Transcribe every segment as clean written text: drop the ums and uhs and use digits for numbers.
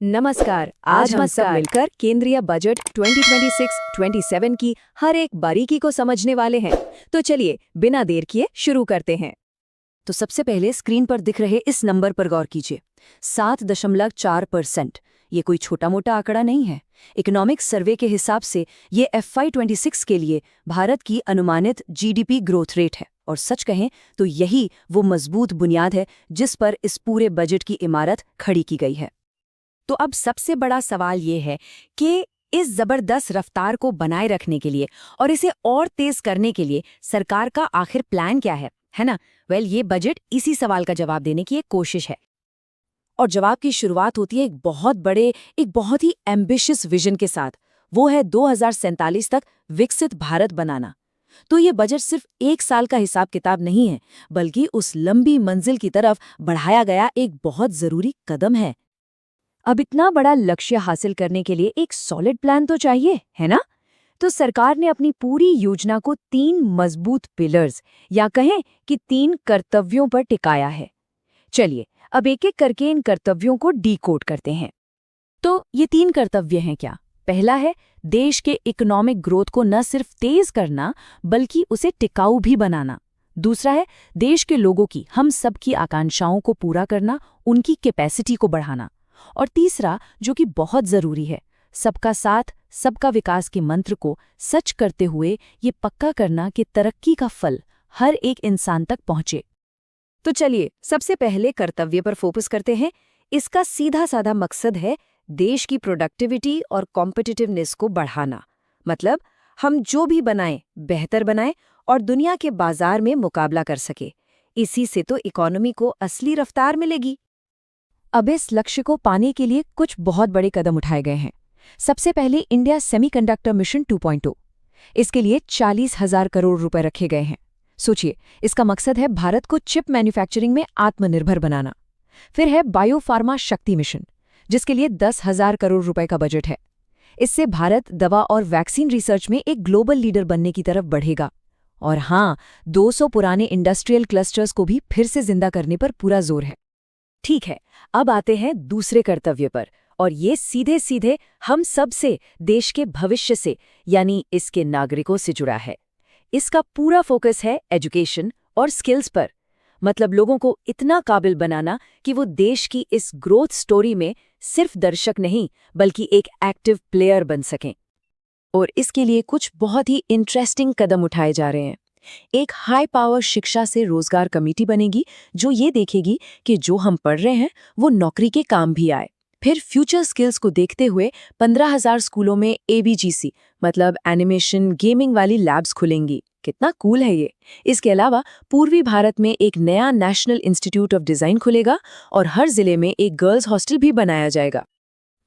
नमस्कार। आज हम सब मिलकर केंद्रीय बजट 2026-27 की हर एक बारीकी को समझने वाले हैं। तो चलिए बिना देर किए शुरू करते हैं। तो सबसे पहले स्क्रीन पर दिख रहे इस नंबर पर गौर कीजिए। 7.4%। ये कोई छोटा मोटा आंकड़ा नहीं है। इकोनॉमिक्स सर्वे के हिसाब से ये FY26 के लिए भारत की अनुमानित GDP ग्रोथ रेट है। और सच कहें तो यही वो मजबूत बुनियाद है जिस पर इस पूरे बजट की इमारत खड़ी की गई है। तो अब सबसे बड़ा सवाल ये है कि इस जबरदस्त रफ्तार को बनाए रखने के लिए और इसे और तेज करने के लिए सरकार का आखिर प्लान क्या है ना? ये बजट इसी सवाल का जवाब देने की एक कोशिश है। और जवाब की शुरुआत होती है एक बहुत ही एम्बिशियस विजन के साथ। वो है 2047 तक विकसित भारत बनाना। तो ये बजट सिर्फ एक साल का हिसाब किताब नहीं है, बल्कि उस लंबी मंजिल की तरफ बढ़ाया गया एक बहुत जरूरी कदम है। अब इतना बड़ा लक्ष्य हासिल करने के लिए एक सॉलिड प्लान तो चाहिए, है ना? तो सरकार ने अपनी पूरी योजना को 3 मजबूत पिलर्स या कहें कि 3 कर्तव्यों पर टिकाया है। चलिए अब एक-एक करके इन कर्तव्यों को डीकोड करते हैं। तो ये 3 कर्तव्य हैं क्या? पहला है देश के इकोनॉमिक ग्रोथ को न सिर्फ तेज करना बल्कि उसे टिकाऊ भी बनाना। दूसरा है देश के लोगों की, हम सबकी आकांक्षाओं को पूरा करना, उनकी कैपेसिटी को बढ़ाना। और तीसरा, जो कि बहुत जरूरी है, सबका साथ सबका विकास के मंत्र को सच करते हुए ये पक्का करना कि तरक्की का फल हर एक इंसान तक पहुंचे। तो चलिए सबसे पहले कर्तव्य पर फोकस करते हैं। इसका सीधा साधा मकसद है देश की प्रोडक्टिविटी और कॉम्पिटिटिवनेस को बढ़ाना। मतलब हम जो भी बनाएं बेहतर बनाएं और दुनिया के बाजार में मुकाबला कर सके। इसी से तो इकोनॉमी को असली रफ्तार मिलेगी। अब इस लक्ष्य को पाने के लिए कुछ बहुत बड़े कदम उठाए गए हैं। सबसे पहले इंडिया सेमीकंडक्टर मिशन 2.0। इसके लिए 40,000 करोड़ रुपए रखे गए हैं। सोचिए, इसका मकसद है भारत को चिप मैन्युफैक्चरिंग में आत्मनिर्भर बनाना। फिर है बायोफार्मा शक्ति मिशन, जिसके लिए 10,000 करोड़ रुपए का बजट है। इससे भारत दवा और वैक्सीन रिसर्च में एक ग्लोबल लीडर बनने की तरफ बढ़ेगा। और हाँ, 200 पुराने इंडस्ट्रियल क्लस्टर्स को भी फिर से जिंदा करने पर पूरा जोर है। ठीक है, अब आते हैं दूसरे कर्तव्य पर, और ये सीधे सीधे हम सब से, देश के भविष्य से, यानी इसके नागरिकों से जुड़ा है। इसका पूरा फोकस है एजुकेशन और स्किल्स पर। मतलब लोगों को इतना काबिल बनाना कि वो देश की इस ग्रोथ स्टोरी में सिर्फ दर्शक नहीं बल्कि एक एक्टिव प्लेयर बन सकें। और इसके लिए कुछ बहुत ही इंटरेस्टिंग कदम उठाए जा रहे हैं। एक हाई पावर शिक्षा से रोजगार कमेटी बनेगी जो ये देखेगी कि जो हम पढ़ रहे हैं वो नौकरी के काम भी आए। फिर फ्यूचर स्किल्स को देखते हुए 15,000 स्कूलों में ABGC मतलब एनिमेशन गेमिंग वाली लैब्स खुलेंगी। कितना कूल है ये। इसके अलावा पूर्वी भारत में एक नया नेशनल इंस्टीट्यूट ऑफ डिजाइन खुलेगा और हर जिले में एक गर्ल्स हॉस्टल भी बनाया जाएगा।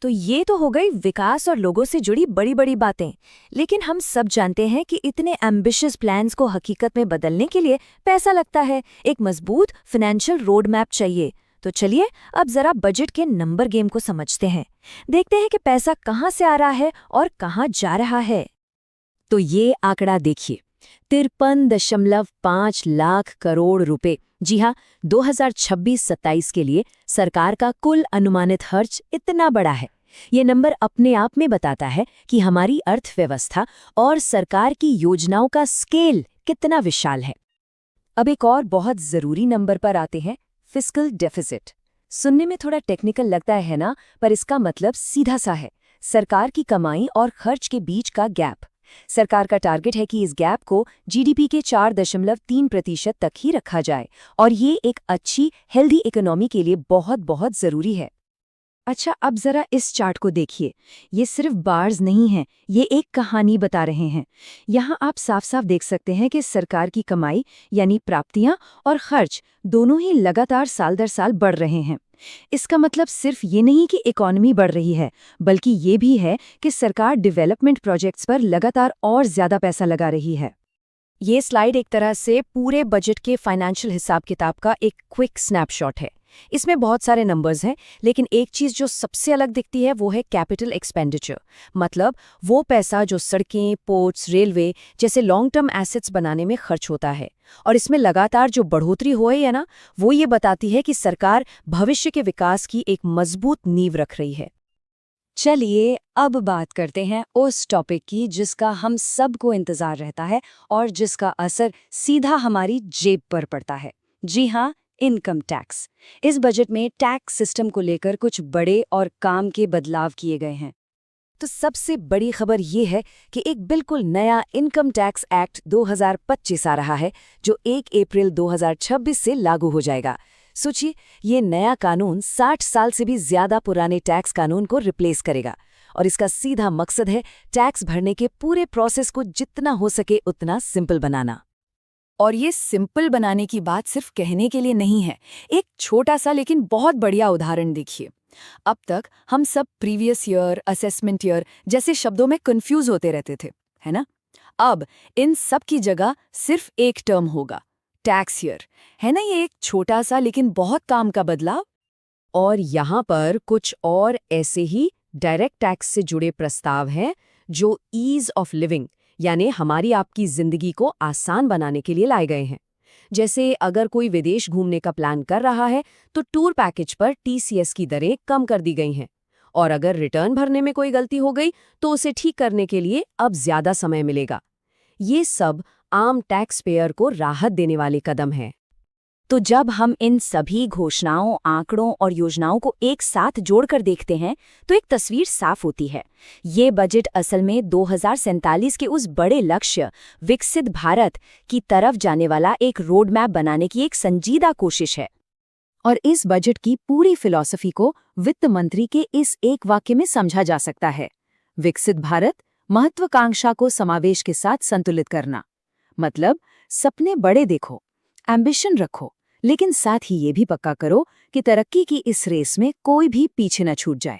तो ये तो हो गई विकास और लोगों से जुड़ी बड़ी बड़ी बातें। लेकिन हम सब जानते हैं कि इतने एम्बिशियस प्लान्स को हकीकत में बदलने के लिए पैसा लगता है। एक मजबूत फाइनेंशियल रोड मैप चाहिए। तो चलिए अब जरा बजट के नंबर गेम को समझते हैं। देखते हैं कि पैसा कहाँ से आ रहा है और कहाँ जा रहा है। तो ये आंकड़ा देखिए, 53.5 लाख करोड़ रुपए। जी हाँ, 2026-27 के लिए सरकार का कुल अनुमानित खर्च इतना बड़ा है। ये नंबर अपने आप में बताता है कि हमारी अर्थव्यवस्था और सरकार की योजनाओं का स्केल कितना विशाल है। अब एक और बहुत जरूरी नंबर पर आते हैं, फिस्कल डेफिसिट। सुनने में थोड़ा टेक्निकल लगता है ना, पर इसका मतलब सीधा सा है, सरकार की कमाई और खर्च के बीच का गैप। सरकार का टारगेट है कि इस गैप को GDP के 4.3% तक ही रखा जाए, और ये एक अच्छी हेल्दी इकोनॉमी के लिए बहुत बहुत जरूरी है। अच्छा, अब जरा इस चार्ट को देखिए। ये सिर्फ बार्स नहीं हैं, ये एक कहानी बता रहे हैं। यहाँ आप साफ साफ देख सकते हैं कि सरकार की कमाई यानी प्राप्तियां और खर्च दोनों ही लगातार साल दर साल बढ़ रहे हैं। इसका मतलब सिर्फ ये नहीं कि इकोनॉमी बढ़ रही है, बल्कि ये भी है कि सरकार डेवलपमेंट प्रोजेक्ट्स पर लगातार और ज्यादा पैसा लगा रही है। ये स्लाइड एक तरह से पूरे बजट के फाइनेंशियल हिसाब किताब का एक क्विक स्नैपशॉट है। इसमें बहुत सारे नंबर्स हैं, लेकिन एक चीज जो सबसे अलग दिखती है वो है कैपिटल एक्सपेंडिचर। मतलब वो पैसा जो सड़कें, पोर्ट्स, रेलवे जैसे लॉन्ग टर्म एसेट्स बनाने में खर्च होता है। और इसमें लगातार जो बढ़ोतरी हुई है ना, वो ये बताती है कि सरकार भविष्य के विकास की एक मजबूत नींव रख रही है। चलिए अब बात करते हैं उस टॉपिक की जिसका हम सबको इंतजार रहता है और जिसका असर सीधा हमारी जेब पर पड़ता है। जी हाँ, इनकम टैक्स। इस बजट में टैक्स सिस्टम को लेकर कुछ बड़े और काम के बदलाव किए गए हैं। तो सबसे बड़ी खबर ये है कि एक बिल्कुल नया इनकम टैक्स एक्ट 2025 आ रहा है जो 1 अप्रैल 2026 से लागू हो जाएगा। सोचिए, ये नया कानून 60 साल से भी ज्यादा पुराने टैक्स कानून को रिप्लेस करेगा और इसका सीधा मकसद है टैक्स भरने के पूरे प्रोसेस को जितना हो सके उतना सिंपल बनाना। और ये सिंपल बनाने की बात सिर्फ कहने के लिए नहीं है। एक छोटा सा लेकिन बहुत बढ़िया उदाहरण देखिए। अब तक हम सब प्रीवियस ईयर, असेसमेंट ईयर जैसे शब्दों में कंफ्यूज होते रहते थे, है ना? अब इन सब की जगह सिर्फ एक टर्म होगा, टैक्स ईयर। है ना ये एक छोटा सा लेकिन बहुत काम का बदलाव? और यहाँ पर कुछ और ऐसे ही डायरेक्ट टैक्स से जुड़े प्रस्ताव हैं जो ईज ऑफ लिविंग यानी हमारी आपकी जिंदगी को आसान बनाने के लिए लाए गए हैं। जैसे अगर कोई विदेश घूमने का प्लान कर रहा है तो टूर पैकेज पर टीसीएस की दरें कम कर दी गई हैं, और अगर रिटर्न भरने में कोई गलती हो गई तो उसे ठीक करने के लिए अब ज्यादा समय मिलेगा। ये सब आम टैक्स पेयर को राहत देने वाले कदम हैं। तो जब हम इन सभी घोषणाओं, आंकड़ों और योजनाओं को एक साथ जोड़कर देखते हैं तो एक तस्वीर साफ होती है। ये बजट असल में 2047 के उस बड़े लक्ष्य विकसित भारत की तरफ जाने वाला एक रोड मैप बनाने की एक संजीदा कोशिश है। और इस बजट की पूरी फिलॉसफी को वित्त मंत्री के इस एक वाक्य में समझा जा सकता है। विकसित भारत, महत्वाकांक्षा को समावेश के साथ संतुलित करना। मतलब सपने बड़े देखो, एम्बिशन रखो, लेकिन साथ ही ये भी पक्का करो कि तरक्की की इस रेस में कोई भी पीछे न छूट जाए।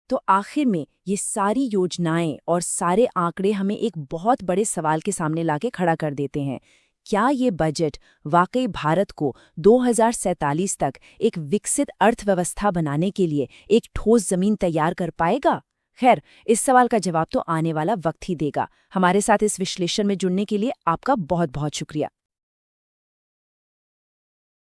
तो आखिर में ये सारी योजनाएं और सारे आंकड़े हमें एक बहुत बड़े सवाल के सामने लाके खड़ा कर देते हैं। क्या ये बजट वाकई भारत को 2047 तक एक विकसित अर्थव्यवस्था बनाने के लिए एक ठोस जमीन तैयार कर पाएगा? खैर, इस सवाल का जवाब तो आने वाला वक्त ही देगा। हमारे साथ इस विश्लेषण में जुड़ने के लिए आपका बहुत बहुत शुक्रिया।